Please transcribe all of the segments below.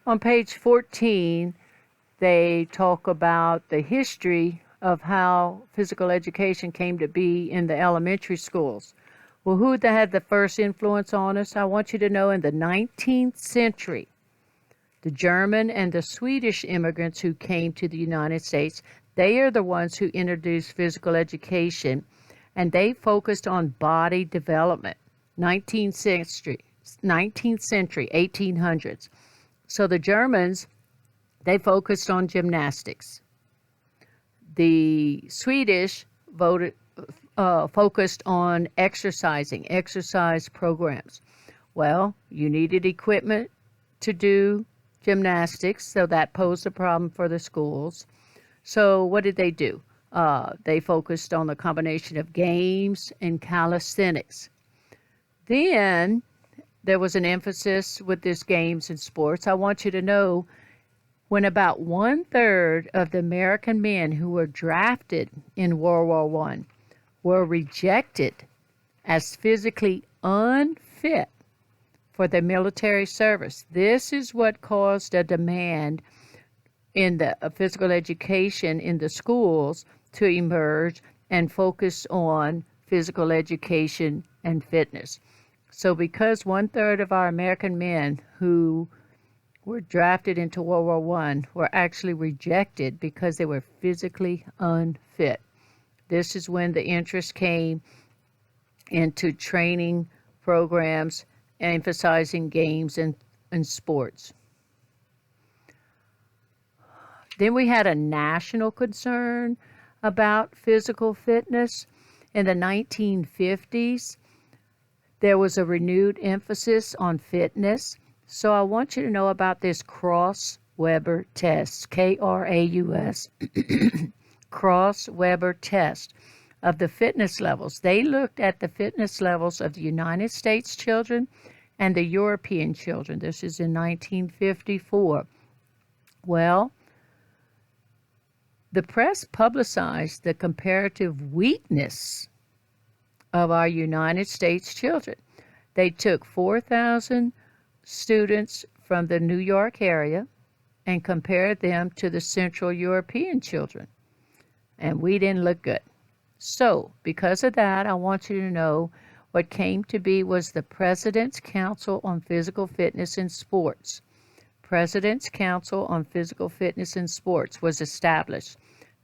On page 14, they talk about the history of how physical education came to be in the elementary schools. Well, who had the first influence on us? I want you to know in the 19th century, the German and the Swedish immigrants who came to the United States, they are the ones who introduced physical education, and they focused on body development. 19th century, 1800s. So the Germans, they focused on gymnastics. The Swedish focused on exercise programs. Well, you needed equipment to do gymnastics, so that posed a problem for the schools. So what did they do? They focused on the combination of games and calisthenics. Then there was an emphasis with this games and sports. I want you to know when about 1/3 of the American men who were drafted in World War I were rejected as physically unfit for the military service. This is what caused a demand in the physical education in the schools to emerge and focus on physical education and fitness. So because 1/3 of our American men who were drafted into World War I were actually rejected because they were physically unfit. This is when the interest came into training programs emphasizing games and sports. Then we had a national concern about physical fitness. In the 1950s, there was a renewed emphasis on fitness. So I want you to know about this Cross-Weber test, Kraus, Cross-Weber test of the fitness levels. They looked at the fitness levels of the United States children and the European children. This is in 1954. Well, the press publicized the comparative weakness of our United States children. They took 4,000 students from the New York area and compared them to the Central European children. And we didn't look good. So, because of that, I want you to know what came to be was the President's Council on Physical Fitness in Sports. President's Council on Physical Fitness in Sports was established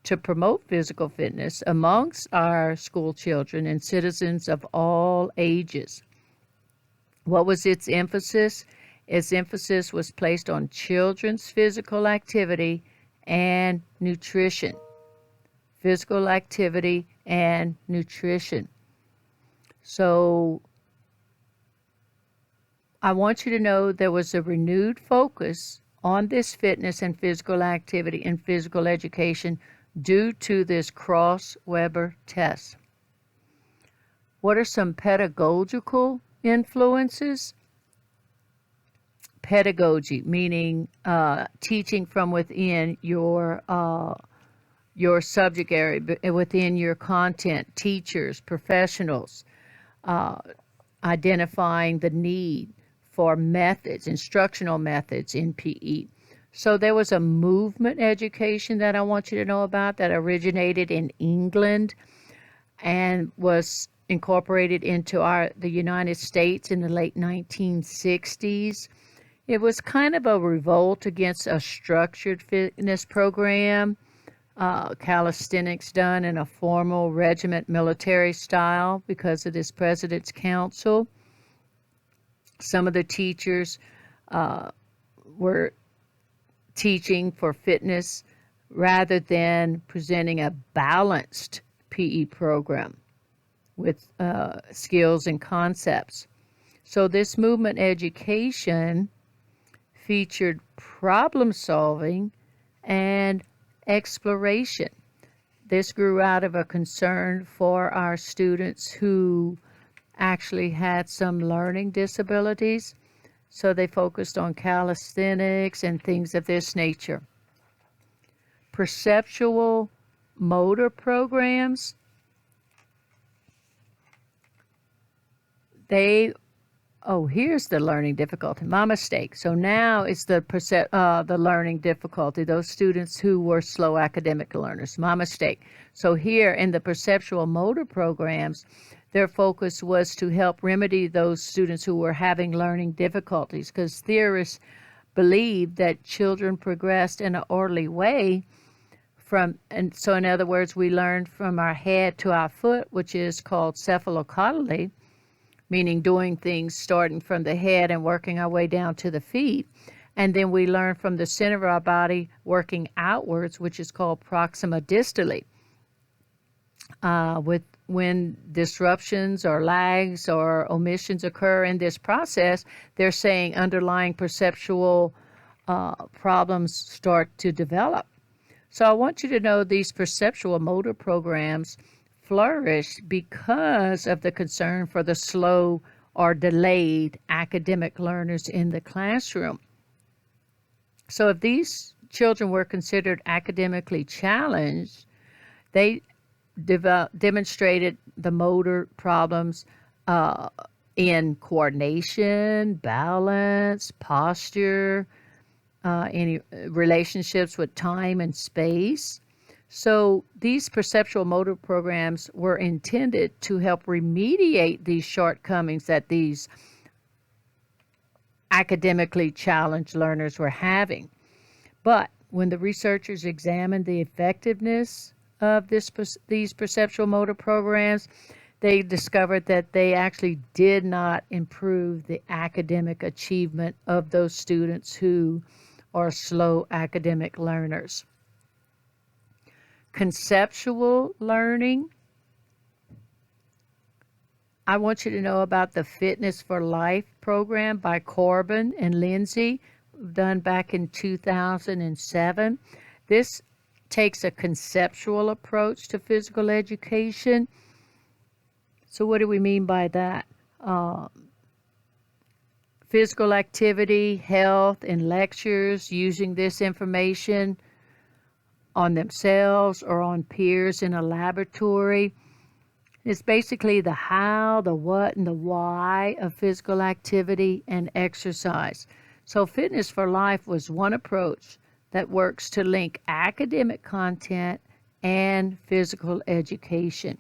to promote physical fitness amongst our school children and citizens of all ages. What was its emphasis? Its emphasis was placed on children's physical activity and nutrition. Physical activity and nutrition. So I want you to know there was a renewed focus on this fitness and physical activity and physical education due to this Cross-Weber test. What are some pedagogical influences? Pedagogy, meaning teaching from within your subject area, within your content, teachers, professionals, identifying the need for methods, instructional methods in PE. So there was a movement education that I want you to know about that originated in England and was incorporated into the United States in the late 1960s. It was kind of a revolt against a structured fitness program, calisthenics done in a formal regiment military style because of this President's Council. Some of the teachers were teaching for fitness rather than presenting a balanced PE program with skills and concepts. So this movement education featured problem solving and exploration. This grew out of a concern for our students who actually had some learning disabilities. So they focused on calisthenics and things of this nature. Perceptual motor programs, they Oh, here's the learning difficulty. My mistake. So now it's the learning difficulty. Those students who were slow academic learners. My mistake. So here in the perceptual motor programs, their focus was to help remedy those students who were having learning difficulties, because theorists believed that children progressed in an orderly way and so in other words, we learned from our head to our foot, which is called cephalocaudally, meaning doing things starting from the head and working our way down to the feet. And then we learn from the center of our body working outwards, which is called proxima distally. When disruptions or lags or omissions occur in this process, they're saying underlying perceptual problems start to develop. So I want you to know these perceptual motor programs flourish because of the concern for the slow or delayed academic learners in the classroom. So if these children were considered academically challenged, they demonstrated the motor problems in coordination, balance, posture, any relationships with time and space. So these perceptual motor programs were intended to help remediate these shortcomings that these academically challenged learners were having. But when the researchers examined the effectiveness of these perceptual motor programs, they discovered that they actually did not improve the academic achievement of those students who are slow academic learners. Conceptual learning. I want you to know about the Fitness for Life program by Corbin and Lindsay, done back in 2007. This takes a conceptual approach to physical education. So what do we mean by that? Physical activity, health, and lectures using this information on themselves or on peers in a laboratory. It's basically the how, the what, and the why of physical activity and exercise. So Fitness for Life was one approach that works to link academic content and physical education.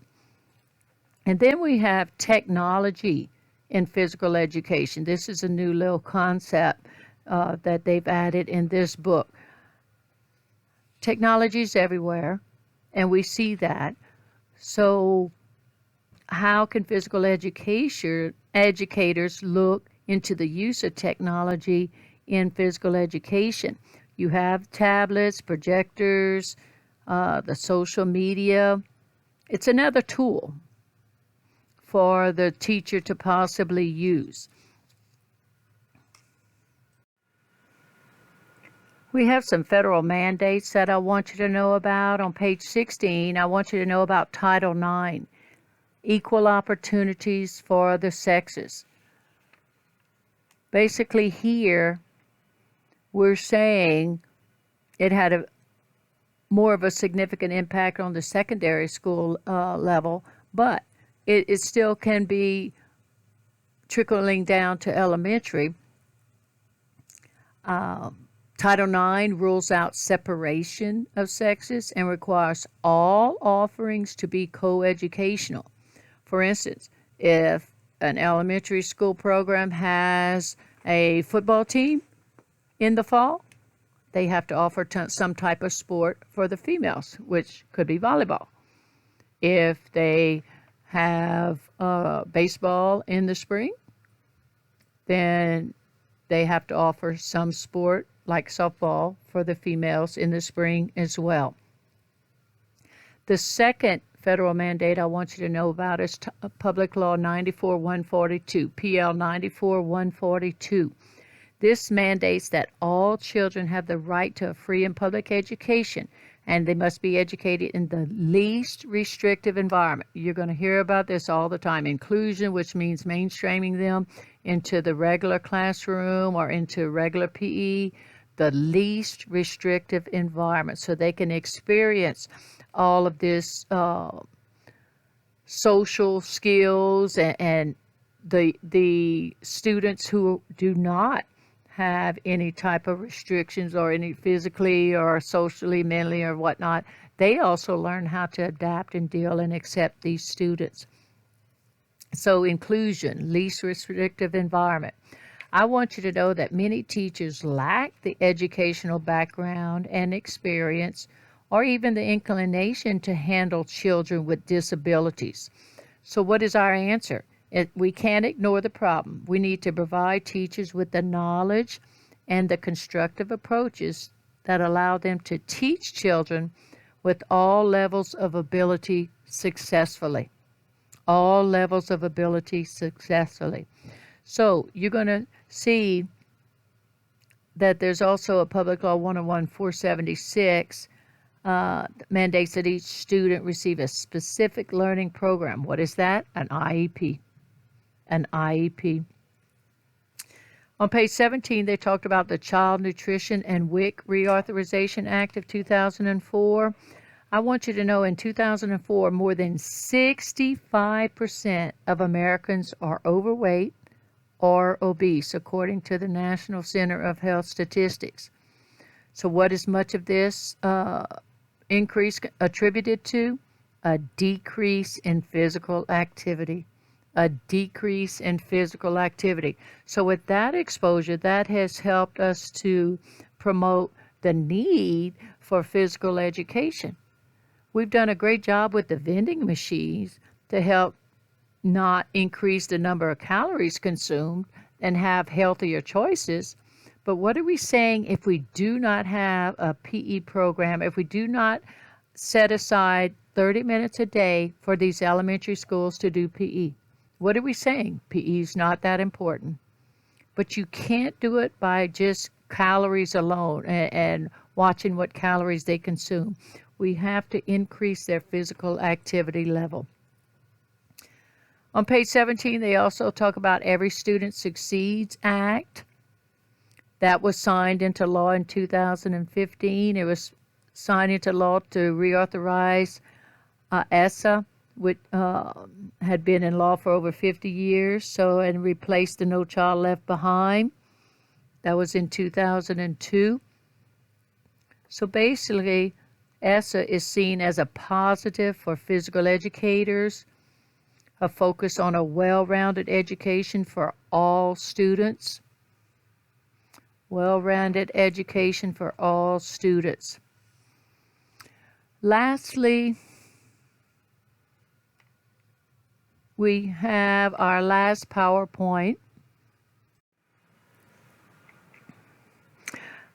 And then we have technology in physical education. This is a new little concept that they've added in this book. Technology is everywhere, and we see that. So how can physical educators look into the use of technology in physical education? You have tablets, projectors, the social media. It's another tool for the teacher to possibly use. We have some federal mandates that I want you to know about. On page 16, I want you to know about Title IX, equal opportunities for the sexes. Basically here, we're saying it had more of a significant impact on the secondary school level, but it still can be trickling down to elementary. Title IX rules out separation of sexes and requires all offerings to be coeducational. For instance, if an elementary school program has a football team in the fall, they have to offer some type of sport for the females, which could be volleyball. If they have baseball in the spring, then they have to offer some sport like softball for the females in the spring as well. The second federal mandate I want you to know about is Public Law 94-142, PL 94-142. This mandates that all children have the right to a free and public education, and they must be educated in the least restrictive environment. You're going to hear about this all the time. Inclusion, which means mainstreaming them into the regular classroom or into regular PE, the least restrictive environment, so they can experience all of this social skills and the students who do not have any type of restrictions or any physically or socially, mentally or whatnot, they also learn how to adapt and deal and accept these students. So inclusion, least restrictive environment. I want you to know that many teachers lack the educational background and experience or even the inclination to handle children with disabilities. So what is our answer? We can't ignore the problem. We need to provide teachers with the knowledge and the constructive approaches that allow them to teach children with all levels of ability successfully. All levels of ability successfully. So you're going to see that there's also a Public Law 101-476 mandates that each student receive a specific learning program. What is that? An IEP. An IEP. On page 17, they talked about the Child Nutrition and WIC Reauthorization Act of 2004. I want you to know in 2004, more than 65% of Americans are overweight or obese, according to the National Center of Health Statistics. So what is much of this increase attributed to? A decrease in physical activity. A decrease in physical activity. So with that exposure, that has helped us to promote the need for physical education. We've done a great job with the vending machines to help not increase the number of calories consumed and have healthier choices. But what are we saying if we do not have a PE program, if we do not set aside 30 minutes a day for these elementary schools to do PE? What are we saying? PE is not that important. But you can't do it by just calories alone and watching what calories they consume. We have to increase their physical activity level. On page 17, they also talk about Every Student Succeeds Act. That was signed into law in 2015. It was signed into law to reauthorize ESSA, which had been in law for over 50 years, and replaced the No Child Left Behind. That was in 2002. So basically, ESSA is seen as a positive for physical educators, a focus on a well-rounded education for all students. Well-rounded education for all students. Lastly, we have our last PowerPoint.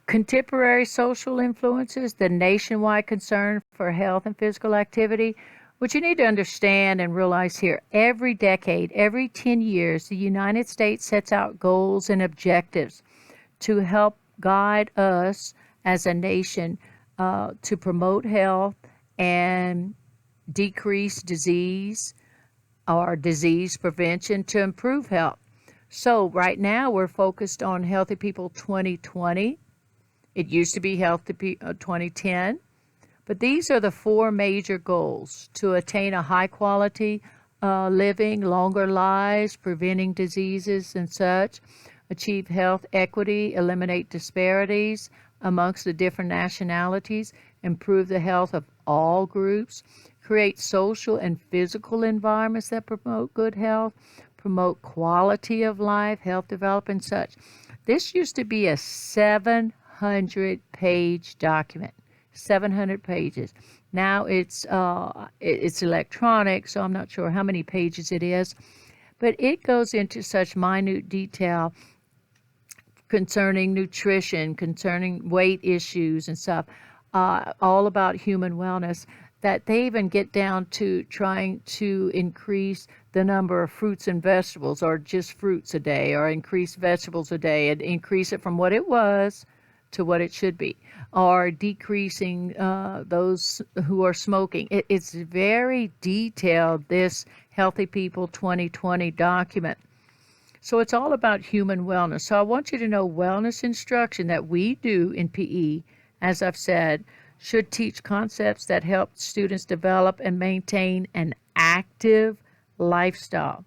Contemporary social influences, the nationwide concern for health and physical activity. What you need to understand and realize here, every decade, every 10 years, the United States sets out goals and objectives to help guide us as a nation to promote health and decrease disease or disease prevention to improve health. So right now we're focused on Healthy People 2020. It used to be Healthy People 2010. But these are the four major goals: to attain a high quality living, longer lives, preventing diseases and such, achieve health equity, eliminate disparities amongst the different nationalities, improve the health of all groups, create social and physical environments that promote good health, promote quality of life, health development, and such. This used to be a 700-page document. 700 pages. Now it's electronic, so I'm not sure how many pages it is, but it goes into such minute detail concerning nutrition, concerning weight issues and stuff, all about human wellness, that they even get down to trying to increase the number of fruits and vegetables, or just fruits a day, or increase vegetables a day, and increase it from what it was to what it should be, or decreasing those who are smoking. It's very detailed, this Healthy People 2020 document. So it's all about human wellness. So I want you to know wellness instruction that we do in PE, as I've said, should teach concepts that help students develop and maintain an active lifestyle.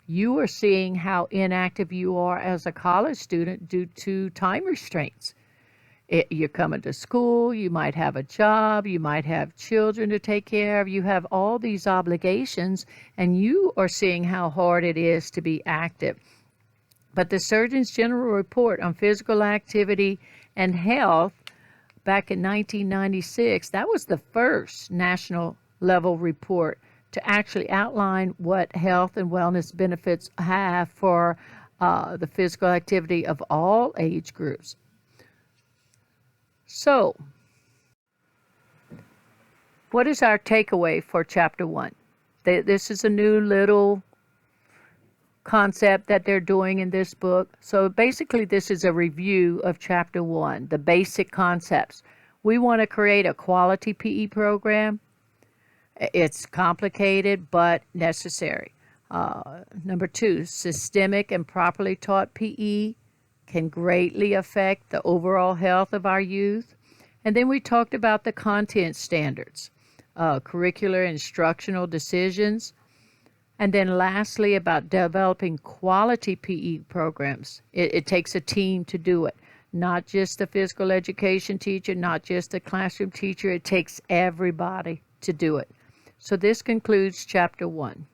You are seeing how inactive you are as a college student due to time restraints. You're coming to school, you might have a job, you might have children to take care of, you have all these obligations, and you are seeing how hard it is to be active. But the Surgeon General report on physical activity and health back in 1996, that was the first national level report to actually outline what health and wellness benefits have for the physical activity of all age groups. So, what is our takeaway for Chapter 1? This is a new little concept that they're doing in this book. So basically, this is a review of Chapter 1, the basic concepts. We want to create a quality PE program. It's complicated but necessary. Number 2, systemic and properly taught PE can greatly affect the overall health of our youth. And then we talked about the content standards, curricular instructional decisions, and then lastly about developing quality PE programs. It takes a team to do it, not just a physical education teacher, not just a classroom teacher. It takes everybody to do it. So this concludes Chapter 1.